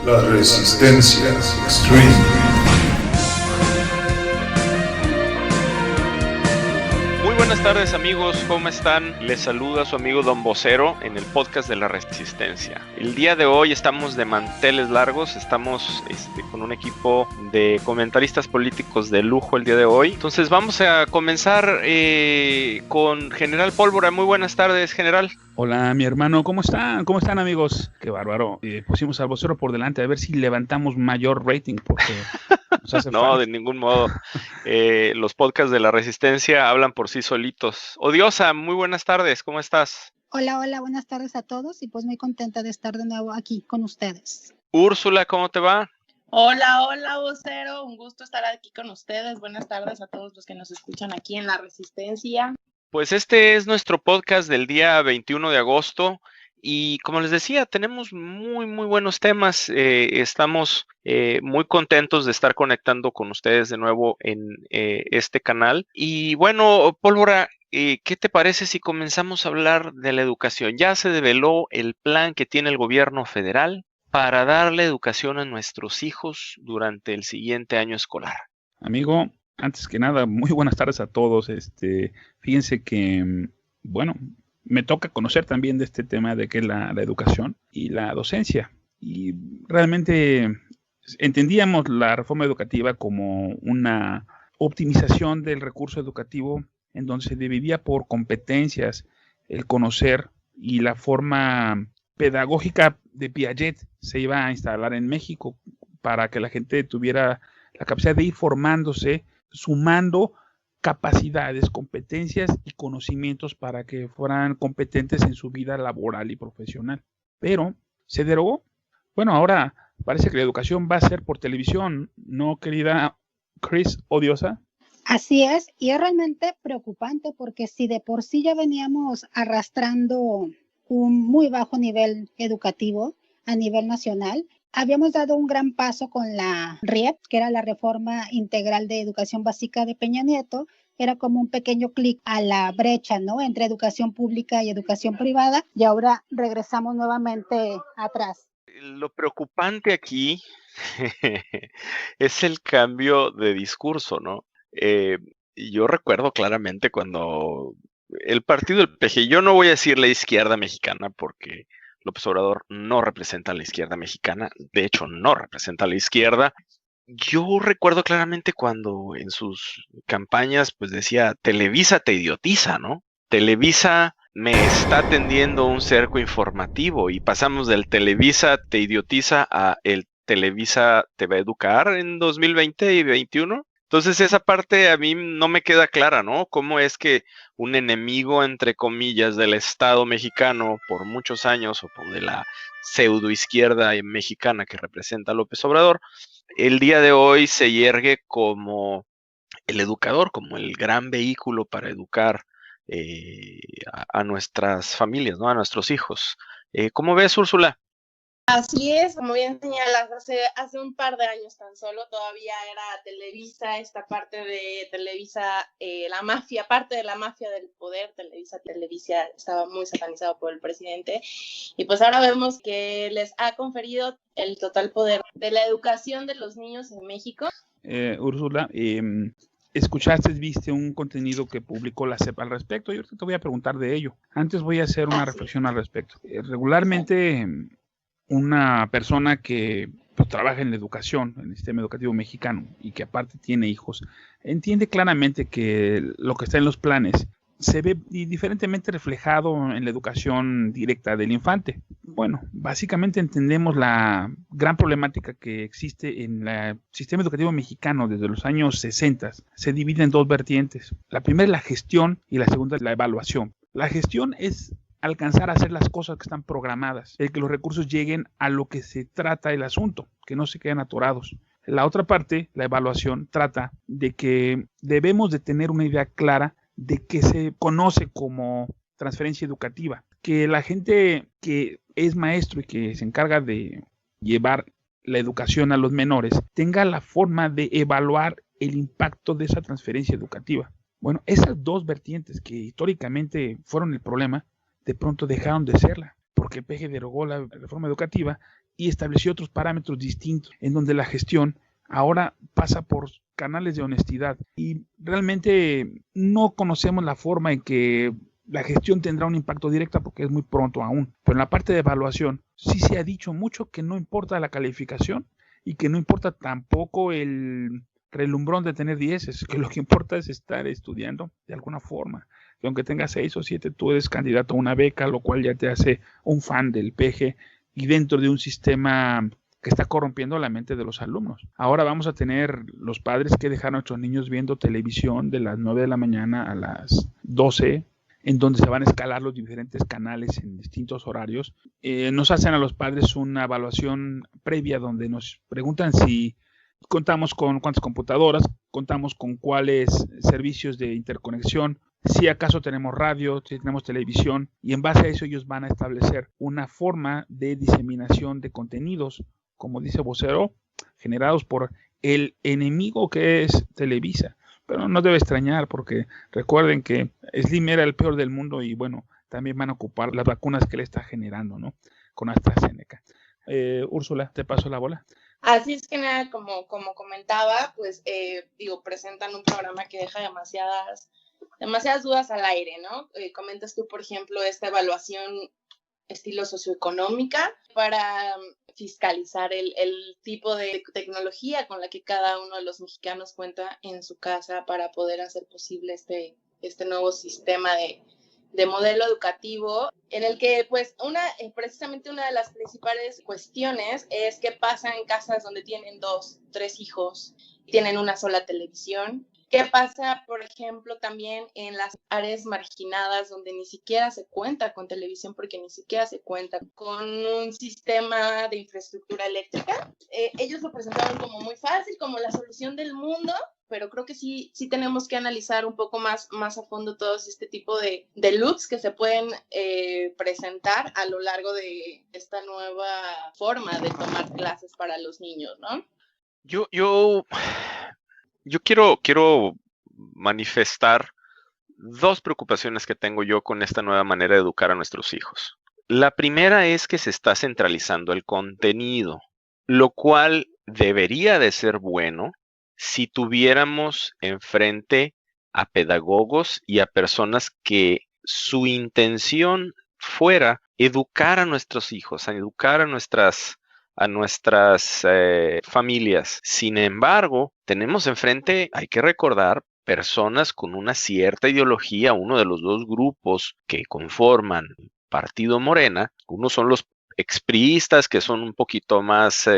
La Resistencia Extreme. Muy buenas tardes amigos, ¿cómo están? Les saluda su amigo Don Vocero en el podcast de La Resistencia. El día de hoy estamos de manteles largos, estamos con un equipo de comentaristas políticos de lujo el día de hoy. Entonces vamos a comenzar con General Pólvora. Muy buenas tardes, General. Hola, mi hermano, ¿cómo están? ¿Cómo están, amigos? Qué bárbaro. Pusimos al vocero por delante a ver si levantamos mayor rating, porque nos hace No, falta. de ningún modo. Los podcasts de La Resistencia hablan por sí solitos. Odiosa, muy buenas tardes, ¿cómo estás? Hola, buenas tardes a todos y pues muy contenta de estar de nuevo aquí con ustedes. Úrsula, ¿cómo te va? Hola, vocero, un gusto estar aquí con ustedes. Buenas tardes a todos los que nos escuchan aquí en La Resistencia. Pues este es nuestro podcast del día 21 de agosto y como les decía, tenemos muy buenos temas. Estamos muy contentos de estar conectando con ustedes de nuevo en este canal. Y bueno, Pólvora, ¿qué te parece si comenzamos a hablar de la educación? Ya se develó el plan que tiene el gobierno federal para darle educación a nuestros hijos durante el siguiente año escolar. Amigo, antes que nada, muy buenas tardes a todos. Fíjense que, bueno, me toca conocer también de este tema de qué es la educación y la docencia. Y realmente entendíamos la reforma educativa como una optimización del recurso educativo en donde se dividía por competencias, el conocer, y la forma pedagógica de Piaget se iba a instalar en México para que la gente tuviera la capacidad de ir formándose, sumando capacidades, competencias y conocimientos para que fueran competentes en su vida laboral y profesional. Pero se derogó. Bueno, ahora parece que la educación va a ser por televisión, ¿no, querida Chris Odiosa? Así es, y es realmente preocupante porque si de por sí ya veníamos arrastrando un muy bajo nivel educativo a nivel nacional, habíamos dado un gran paso con la RIEP, que era la Reforma Integral de Educación Básica de Peña Nieto. Era como un pequeño clic a la brecha, ¿no?, entre educación pública y educación privada, y ahora regresamos nuevamente atrás. Lo preocupante aquí es el cambio de discurso, ¿no? Yo recuerdo claramente cuando el partido del PG, yo no voy a decir la izquierda mexicana porque López Obrador no representa a la izquierda mexicana, de hecho no representa a la izquierda. Yo recuerdo claramente cuando en sus campañas pues decía, Televisa te idiotiza, ¿no? Televisa me está tendiendo un cerco informativo y pasamos del Televisa te idiotiza a el Televisa te va a educar en 2020 y 2021. Entonces esa parte a mí no me queda clara, ¿no? ¿Cómo es que un enemigo, entre comillas, del Estado mexicano por muchos años o por de la pseudoizquierda mexicana que representa a López Obrador, el día de hoy se yergue como el educador, como el gran vehículo para educar a nuestras familias, ¿no? A nuestros hijos. ¿Cómo ves, Úrsula? Así es, como bien señalas, hace un par de años tan solo todavía era Televisa, esta parte de Televisa, la mafia, parte de la mafia del poder. Televisa estaba muy satanizado por el presidente y pues ahora vemos que les ha conferido el total poder de la educación de los niños en México. Úrsula, viste un contenido que publicó la CEP al respecto. Yo ahorita te voy a preguntar de ello. Antes voy a hacer una reflexión al respecto. Regularmente una persona que pues, trabaja en la educación, en el sistema educativo mexicano y que aparte tiene hijos, entiende claramente que lo que está en los planes se ve diferentemente reflejado en la educación directa del infante. Bueno, básicamente entendemos la gran problemática que existe en el sistema educativo mexicano desde los años 60. Se divide en dos vertientes. La primera es la gestión y la segunda es la evaluación. La gestión es alcanzar a hacer las cosas que están programadas, el que los recursos lleguen a lo que se trata el asunto, que no se queden atorados. La otra parte, la evaluación, trata de que debemos de tener una idea clara de qué se conoce como transferencia educativa, que la gente que es maestro y que se encarga de llevar la educación a los menores tenga la forma de evaluar el impacto de esa transferencia educativa. Bueno, esas dos vertientes que históricamente fueron el problema, de pronto dejaron de serla, porque el PG derogó la reforma educativa y estableció otros parámetros distintos, en donde la gestión ahora pasa por canales de honestidad y realmente no conocemos la forma en que la gestión tendrá un impacto directo porque es muy pronto aún. Pero en la parte de evaluación sí se ha dicho mucho que no importa la calificación y que no importa tampoco el relumbrón de tener 10, que lo que importa es estar estudiando de alguna forma. Que aunque tengas 6 o 7, tú eres candidato a una beca, lo cual ya te hace un fan del PG y dentro de un sistema que está corrompiendo la mente de los alumnos. Ahora vamos a tener los padres que dejar a nuestros niños viendo televisión de las 9 de la mañana a las 12, en donde se van a escalar los diferentes canales en distintos horarios. Nos hacen a los padres una evaluación previa donde nos preguntan si contamos con cuántas computadoras, contamos con cuáles servicios de interconexión, si acaso tenemos radio, si tenemos televisión, y en base a eso ellos van a establecer una forma de diseminación de contenidos, como dice Vocero, generados por el enemigo que es Televisa. Pero no debe extrañar porque recuerden que Slim era el peor del mundo y bueno, también van a ocupar las vacunas que él está generando, ¿no? Con AstraZeneca. Úrsula, te paso la bola. Así es que nada, como comentaba, pues presentan un programa que deja demasiadas dudas al aire, ¿no? Comentas tú, por ejemplo, esta evaluación estilo socioeconómica para fiscalizar el tipo de tecnología con la que cada uno de los mexicanos cuenta en su casa para poder hacer posible este nuevo sistema de modelo educativo, en el que pues precisamente una de las principales cuestiones es qué pasa en casas donde tienen 2, 3 hijos, tienen una sola televisión. ¿Qué pasa, por ejemplo, también en las áreas marginadas donde ni siquiera se cuenta con televisión porque ni siquiera se cuenta con un sistema de infraestructura eléctrica? Ellos lo presentaron como muy fácil, como la solución del mundo, pero creo que sí tenemos que analizar un poco más a fondo todos este tipo de looks que se pueden presentar a lo largo de esta nueva forma de tomar clases para los niños, ¿no? Yo quiero manifestar 2 preocupaciones que tengo yo con esta nueva manera de educar a nuestros hijos. La primera es que se está centralizando el contenido, lo cual debería de ser bueno si tuviéramos enfrente a pedagogos y a personas que su intención fuera educar a nuestros hijos, a educar a nuestras familias. Sin embargo, tenemos enfrente, hay que recordar, personas con una cierta ideología, uno de los 2 grupos que conforman el Partido Morena. Unos son los expriistas, que son un poquito más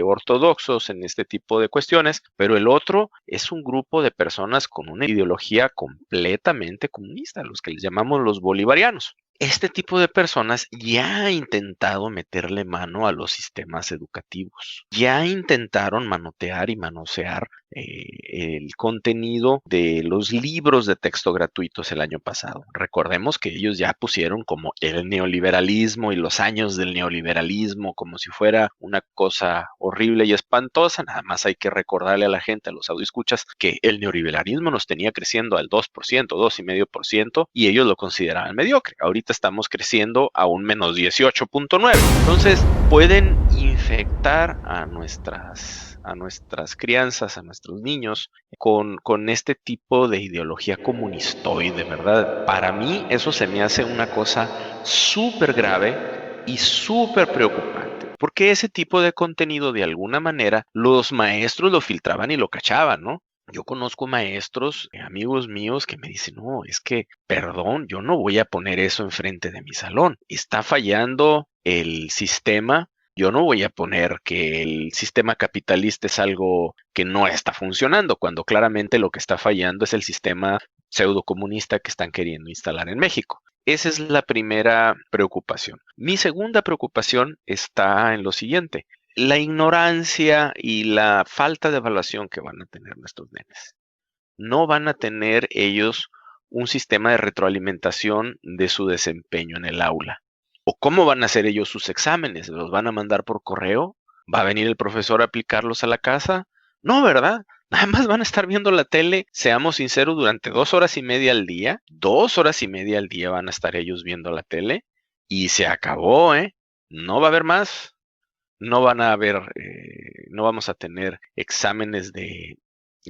ortodoxos en este tipo de cuestiones, pero el otro es un grupo de personas con una ideología completamente comunista, los que les llamamos los bolivarianos. Este tipo de personas ya ha intentado meterle mano a los sistemas educativos. Ya intentaron manotear y manosear el contenido de los libros de texto gratuitos el año pasado. Recordemos que ellos ya pusieron como el neoliberalismo y los años del neoliberalismo como si fuera una cosa horrible y espantosa. Nada más hay que recordarle a la gente, a los audioescuchas, que el neoliberalismo nos tenía creciendo al 2%, 2,5% y ellos lo consideraban mediocre. Ahorita estamos creciendo a un menos 18.9. Entonces pueden infectar a nuestras crianzas, a nuestros niños con este tipo de ideología comunistoide, ¿verdad? Para mí eso se me hace una cosa súper grave y súper preocupante, porque ese tipo de contenido de alguna manera los maestros lo filtraban y lo cachaban, ¿no? Yo conozco maestros, amigos míos, que me dicen, no, es que, perdón, yo no voy a poner eso enfrente de mi salón. Está fallando el sistema. Yo no voy a poner que el sistema capitalista es algo que no está funcionando, cuando claramente lo que está fallando es el sistema pseudocomunista que están queriendo instalar en México. Esa es la primera preocupación. Mi segunda preocupación está en lo siguiente. La ignorancia y la falta de evaluación que van a tener nuestros nenes. No van a tener ellos un sistema de retroalimentación de su desempeño en el aula. ¿O cómo van a hacer ellos sus exámenes? ¿Los van a mandar por correo? ¿Va a venir el profesor a aplicarlos a la casa? No, ¿verdad? Nada más van a estar viendo la tele, seamos sinceros, durante 2 horas y media al día. 2 horas y media al día van a estar ellos viendo la tele y se acabó, ¿eh? No va a haber más. no van a haber, no vamos a tener exámenes de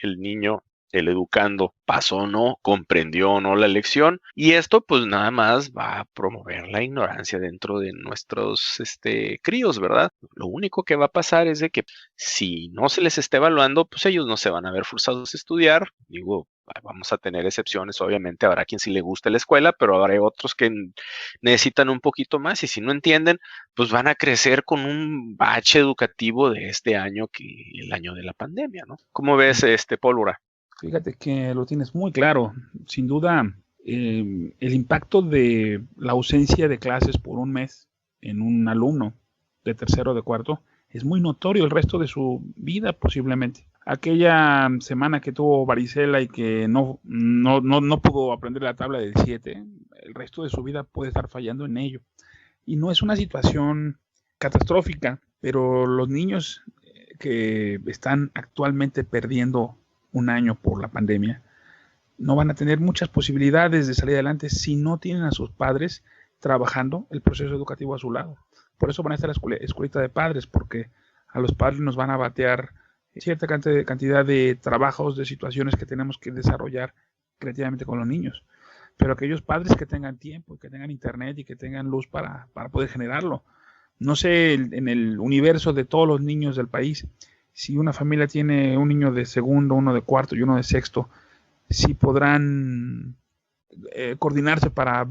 el niño, el educando, pasó o no, comprendió o no la lección, y esto pues nada más va a promover la ignorancia dentro de nuestros críos, ¿verdad? Lo único que va a pasar es de que si no se les está evaluando, pues ellos no se van a ver forzados a estudiar. Digo, vamos a tener excepciones, obviamente habrá quien sí le guste la escuela, pero habrá otros que necesitan un poquito más, y si no entienden, pues van a crecer con un bache educativo de este año que el año de la pandemia, ¿no? ¿Cómo ves, Pólvora? Fíjate que lo tienes muy claro. Sin duda, el impacto de la ausencia de clases por un mes en un alumno de tercero o de cuarto es muy notorio el resto de su vida posiblemente. Aquella semana que tuvo varicela y que no pudo aprender la tabla del 7, el resto de su vida puede estar fallando en ello. Y no es una situación catastrófica, pero los niños que están actualmente perdiendo un año por la pandemia, no van a tener muchas posibilidades de salir adelante si no tienen a sus padres trabajando el proceso educativo a su lado. Por eso van a estar la escuelita de padres, porque a los padres nos van a batear cierta cantidad de trabajos, de situaciones que tenemos que desarrollar creativamente con los niños. Pero aquellos padres que tengan tiempo, que tengan internet y que tengan luz para poder generarlo. No sé, en el universo de todos los niños del país, si una familia tiene un niño de segundo, uno de cuarto y uno de sexto, si podrán coordinarse para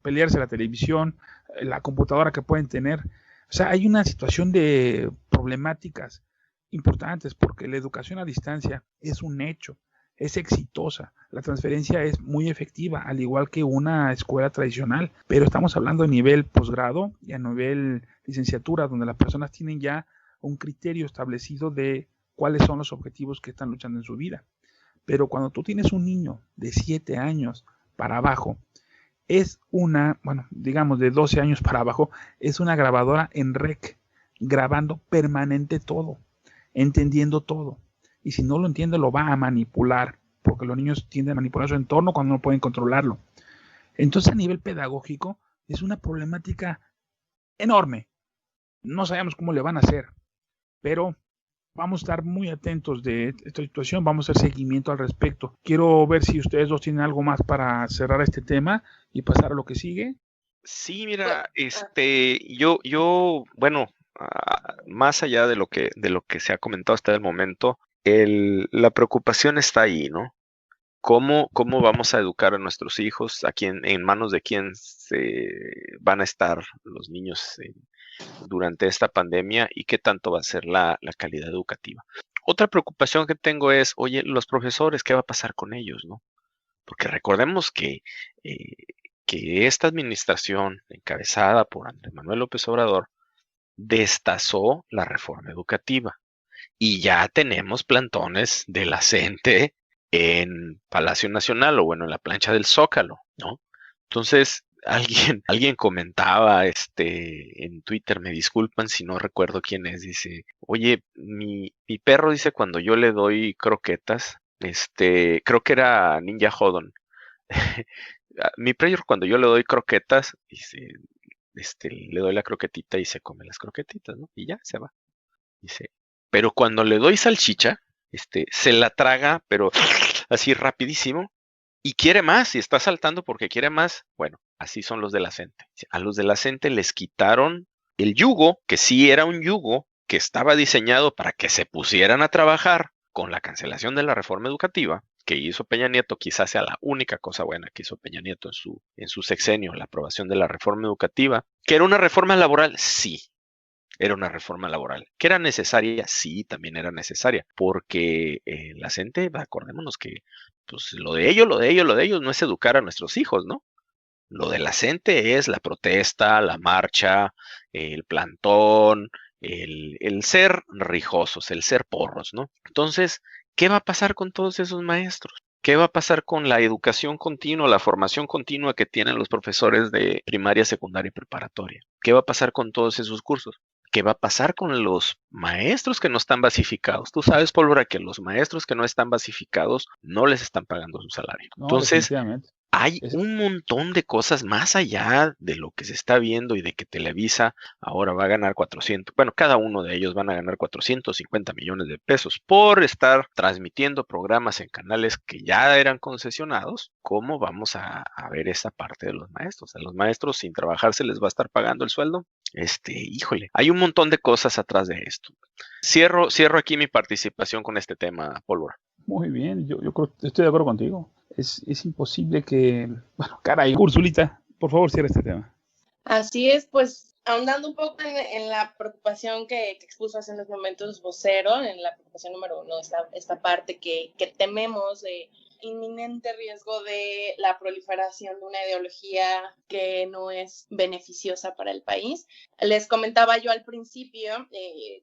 pelearse la televisión, la computadora que pueden tener. O sea, hay una situación de problemáticas importantes porque la educación a distancia es un hecho, es exitosa, la transferencia es muy efectiva, al igual que una escuela tradicional, pero estamos hablando de nivel posgrado y a nivel licenciatura, donde las personas tienen ya un criterio establecido de cuáles son los objetivos que están luchando en su vida. Pero cuando tú tienes un niño de 7 años para abajo, es digamos de 12 años para abajo, es una grabadora en rec, grabando permanente todo, entendiendo todo. Y si no lo entiende, lo va a manipular, porque los niños tienden a manipular su entorno cuando no pueden controlarlo. Entonces, a nivel pedagógico, es una problemática enorme. No sabemos cómo le van a hacer, pero vamos a estar muy atentos de esta situación, vamos a hacer seguimiento al respecto. Quiero ver si ustedes dos tienen algo más para cerrar este tema y pasar a lo que sigue. Sí, mira, bueno, más allá de lo que se ha comentado hasta el momento, la preocupación está ahí, ¿no? ¿Cómo vamos a educar a nuestros hijos? ¿En manos de quién se van a estar los niños durante esta pandemia y qué tanto va a ser la calidad educativa? Otra preocupación que tengo es, oye, los profesores, ¿qué va a pasar con ellos, no? Porque recordemos que esta administración encabezada por Andrés Manuel López Obrador destazó la reforma educativa y ya tenemos plantones de la CENTE en Palacio Nacional o bueno, en la plancha del Zócalo, ¿no? Entonces, alguien comentaba en Twitter, me disculpan si no recuerdo quién es, dice, oye, mi perro dice cuando yo le doy croquetas, creo que era Ninja Hodon, mi perro cuando yo le doy croquetas, dice, le doy la croquetita y se come las croquetitas, ¿no? Y ya se va. Dice, pero cuando le doy salchicha, se la traga, pero así rapidísimo, y quiere más, y está saltando porque quiere más. Bueno, así son los de la CENTE. A los de la CENTE les quitaron el yugo, que sí era un yugo que estaba diseñado para que se pusieran a trabajar con la cancelación de la reforma educativa que hizo Peña Nieto. Quizás sea la única cosa buena que hizo Peña Nieto en su sexenio, la aprobación de la reforma educativa. ¿Que era una reforma laboral? Sí. Era una reforma laboral. ¿Que era necesaria? Sí, también era necesaria, porque la CENTE, acordémonos que pues, lo de ellos no es educar a nuestros hijos, ¿no? Lo de la CENTE es la protesta, la marcha, el plantón, el ser rijosos, el ser porros, ¿no? Entonces, ¿qué va a pasar con todos esos maestros? ¿Qué va a pasar con la educación continua, la formación continua que tienen los profesores de primaria, secundaria y preparatoria? ¿Qué va a pasar con todos esos cursos? ¿Qué va a pasar con los maestros que no están basificados? Tú sabes, Pólvora, que los maestros que no están basificados no les están pagando su salario. No, Entonces, Hay un montón de cosas más allá de lo que se está viendo y de que Televisa ahora va a ganar 400, bueno, cada uno de ellos van a ganar 450 millones de pesos por estar transmitiendo programas en canales que ya eran concesionados. ¿Cómo vamos a ver esa parte de los maestros? A los maestros sin trabajar se les va a estar pagando el sueldo. Híjole, hay un montón de cosas atrás de esto. Cierro aquí mi participación con este tema, Pólvora. Muy bien, yo creo, estoy de acuerdo contigo. Es imposible que... Bueno, caray, Ursulita, por favor, cierra este tema. Así es, pues, ahondando un poco en la preocupación que expuso hace unos momentos Vocero, en la preocupación número 1, esta parte que tememos de inminente riesgo de la proliferación de una ideología que no es beneficiosa para el país. Les comentaba yo al principio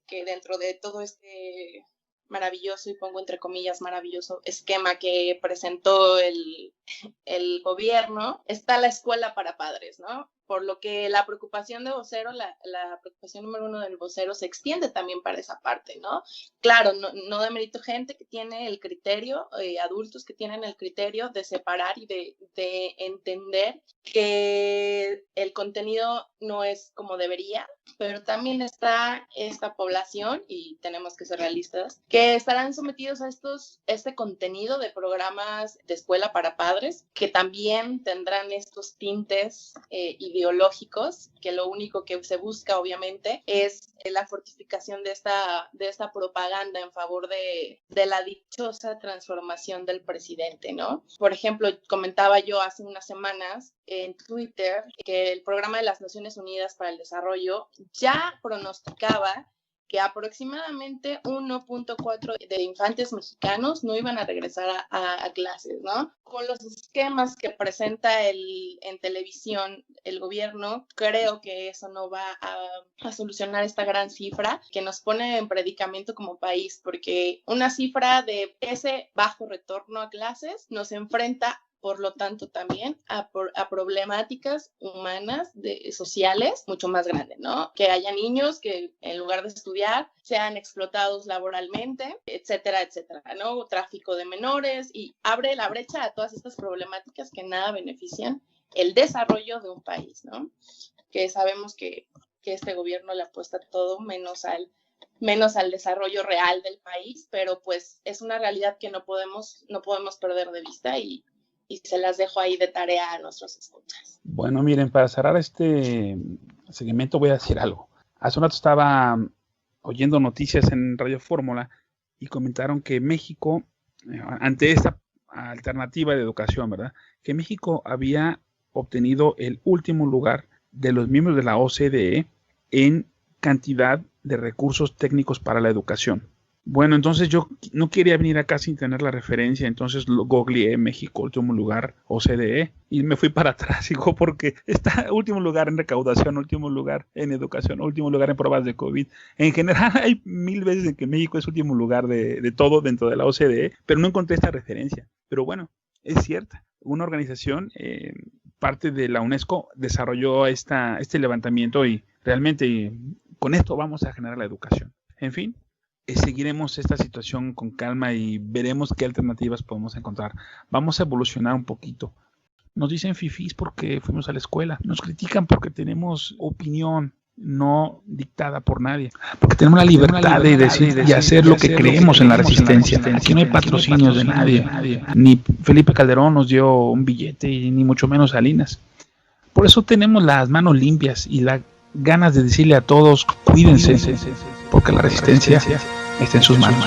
que dentro de todo este maravilloso, y pongo entre comillas maravilloso, esquema que presentó el gobierno, está la escuela para padres, ¿no? Por lo que la preocupación de Vocero, la preocupación número 1 del Vocero se extiende también para esa parte, ¿no? Claro, no demerito gente que tiene el criterio, adultos que tienen el criterio de separar y de entender que el contenido no es como debería, pero también está esta población, y tenemos que ser realistas, que estarán sometidos a este contenido de programas de escuela para padres, que también tendrán estos tintes ideológicos, que lo único que se busca obviamente es la fortificación de esta propaganda en favor de la dichosa transformación del presidente, ¿no? Por ejemplo, comentaba yo hace unas semanas en Twitter que el Programa de las Naciones Unidas para el Desarrollo ya pronosticaba que aproximadamente 1.4 de infantes mexicanos no iban a regresar a clases, ¿no? Con los esquemas que presenta en televisión el gobierno, creo que eso no va a solucionar esta gran cifra que nos pone en predicamento como país, porque una cifra de ese bajo retorno a clases nos enfrenta, por lo tanto, también a problemáticas humanas, sociales, mucho más grandes, ¿no? Que haya niños que en lugar de estudiar sean explotados laboralmente, etcétera, etcétera, ¿no? Tráfico de menores, y abre la brecha a todas estas problemáticas que nada benefician el desarrollo de un país, ¿no? Que sabemos que este gobierno le apuesta todo menos al desarrollo real del país, pero pues es una realidad que no podemos perder de vista, y se las dejo ahí de tarea a nuestros escuchas. Bueno, miren, para cerrar este segmento voy a decir algo. Hace un rato estaba oyendo noticias en Radio Fórmula y comentaron que México, ante esta alternativa de educación, ¿verdad? Que México había obtenido el último lugar de los miembros de la OCDE en cantidad de recursos técnicos para la educación. Bueno, entonces yo no quería venir acá sin tener la referencia, entonces googleé México, último lugar, OCDE, y me fui para atrás, digo, porque está último lugar en recaudación, último lugar en educación, último lugar en pruebas de COVID. En general hay 1000 veces en que México es último lugar de todo dentro de la OCDE, pero no encontré esta referencia. Pero bueno, es cierta. Una organización, parte de la UNESCO, desarrolló este levantamiento y realmente con esto vamos a generar la educación. En fin. Seguiremos esta situación con calma y veremos qué alternativas podemos encontrar. Vamos a evolucionar un poquito. Nos dicen fifís porque fuimos a la escuela. Nos critican porque tenemos opinión no dictada por nadie. Porque tenemos la libertad de decir y hacer lo que creemos en la resistencia. Aquí no hay patrocinios de nadie. Ni Felipe Calderón nos dio un billete y ni mucho menos Salinas. Por eso tenemos las manos limpias y las ganas de decirle a todos, cuídense, porque la resistencia está en sus manos.